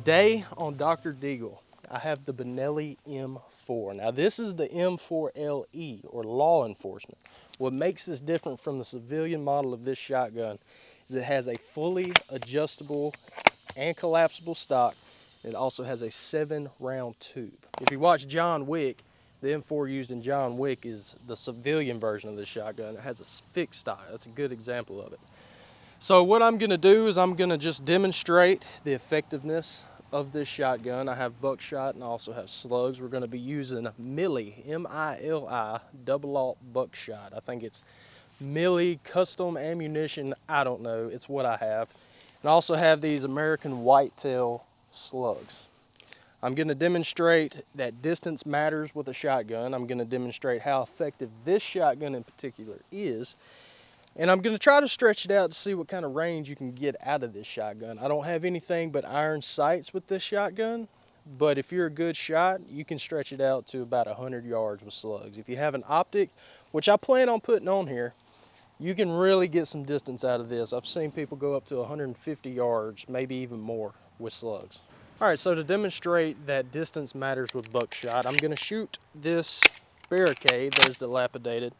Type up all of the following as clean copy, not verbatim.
Today on Dr. Deagle, I have the Benelli M4. Now this is the M4LE, or law enforcement. What makes this different from the civilian model of this shotgun is it has a fully adjustable and collapsible stock. It also has a 7-round tube. If you watch John Wick, the M4 used in John Wick is the civilian version of this shotgun. It has a fixed stock. That's a good example of it. So what I'm going to do is I'm going to just demonstrate the effectiveness of this shotgun. I have buckshot and I also have slugs. We're going to be using Mili, M-I-L-I, double-aught buckshot. I think it's Mili custom ammunition. I don't know. It's what I have. And I also have these American whitetail slugs. I'm going to demonstrate that distance matters with a shotgun. I'm going to demonstrate how effective this shotgun in particular is. And I'm going to try to stretch it out to see what kind of range you can get out of this shotgun. I don't have anything but iron sights with this shotgun, but if you're a good shot, you can stretch it out to about 100 yards with slugs. If you have an optic, which I plan on putting on here, you can really get some distance out of this. I've seen people go up to 150 yards, maybe even more with slugs. All right, so to demonstrate that distance matters with buckshot, I'm going to shoot this barricade that is dilapidated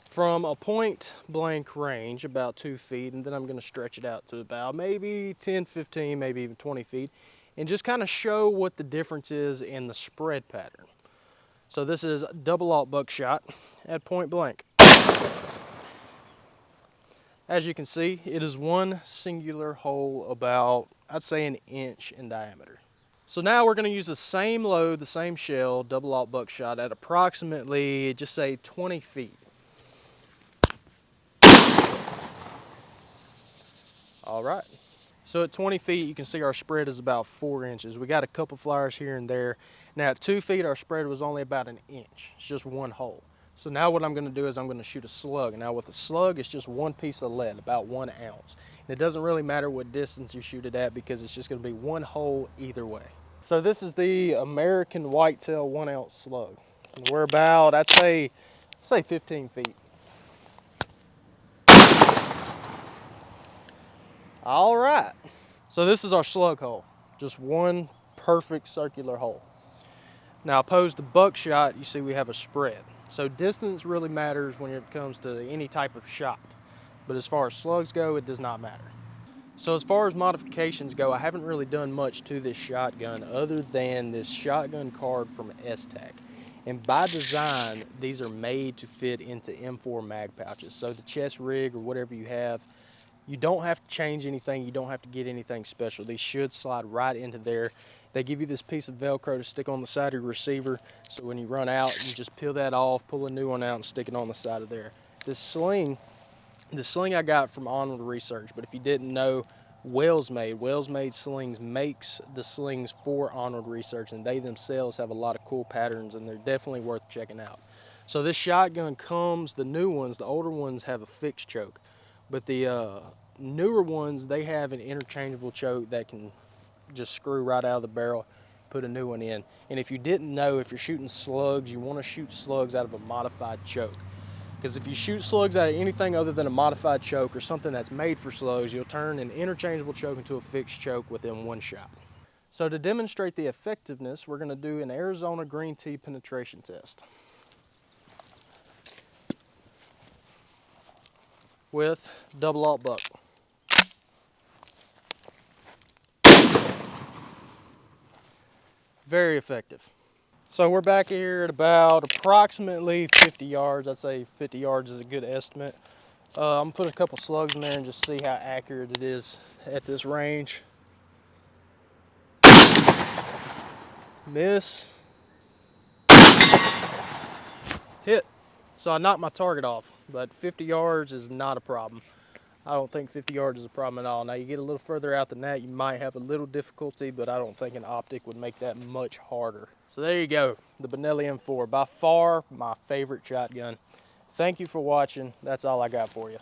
from a point blank range, about 2 feet, and then I'm going to stretch it out to about maybe 10, 15, maybe even 20 feet, and just kind of show what the difference is in the spread pattern. So this is double-aught buckshot at point blank. As you can see, it is one singular hole about, I'd say, 1 inch in diameter. So now we're going to use the same load, the same shell, double-aught buckshot at approximately, just say 20 feet. All right, so at 20 feet, you can see our spread is about 4 inches. We got a couple flyers here and there. Now at 2 feet, our spread was only about 1 inch. It's just one hole. So now what I'm gonna do is I'm gonna shoot a slug. Now with a slug, it's just one piece of lead, about 1 ounce. And it doesn't really matter what distance you shoot it at because it's just gonna be one hole either way. So this is the American whitetail 1 ounce slug. And we're about, I'd say 15 feet. All right, so this is our slug hole, just one perfect circular hole. Now opposed to buckshot, you see we have a spread. So distance really matters when it comes to any type of shot, but as far as slugs go, it does not matter. So as far as modifications go, I haven't really done much to this shotgun other than this shotgun card from S-Tac. And by design, these are made to fit into M4 mag pouches. So the chest rig or whatever you have, you don't have to change anything. You don't have to get anything special. These should slide right into there. They give you this piece of Velcro to stick on the side of your receiver. So when you run out, you just peel that off, pull a new one out and stick it on the side of there. The sling I got from Onward Research, but if you didn't know, Wells Made Slings makes the slings for Onward Research, and they themselves have a lot of cool patterns and they're definitely worth checking out. So this shotgun comes, the new ones, the older ones have a fixed choke. But the newer ones, they have an interchangeable choke that can just screw right out of the barrel, put a new one in. And if you didn't know, if you're shooting slugs, you want to shoot slugs out of a modified choke. Because if you shoot slugs out of anything other than a modified choke or something that's made for slugs, you'll turn an interchangeable choke into a fixed choke within one shot. So to demonstrate the effectiveness, we're going to do an Arizona green tea penetration test with double-aught buck. Very effective. So we're back here at about approximately 50 yards. I'd say 50 yards is a good estimate. I'm gonna put a couple slugs in there and just see how accurate it is at this range. Miss. Hit. So I knocked my target off, but 50 yards is not a problem. I don't think 50 yards is a problem at all. Now you get a little further out than that, you might have a little difficulty, but I don't think an optic would make that much harder. So there you go, the Benelli M4, by far my favorite shotgun. Thank you for watching. That's all I got for you.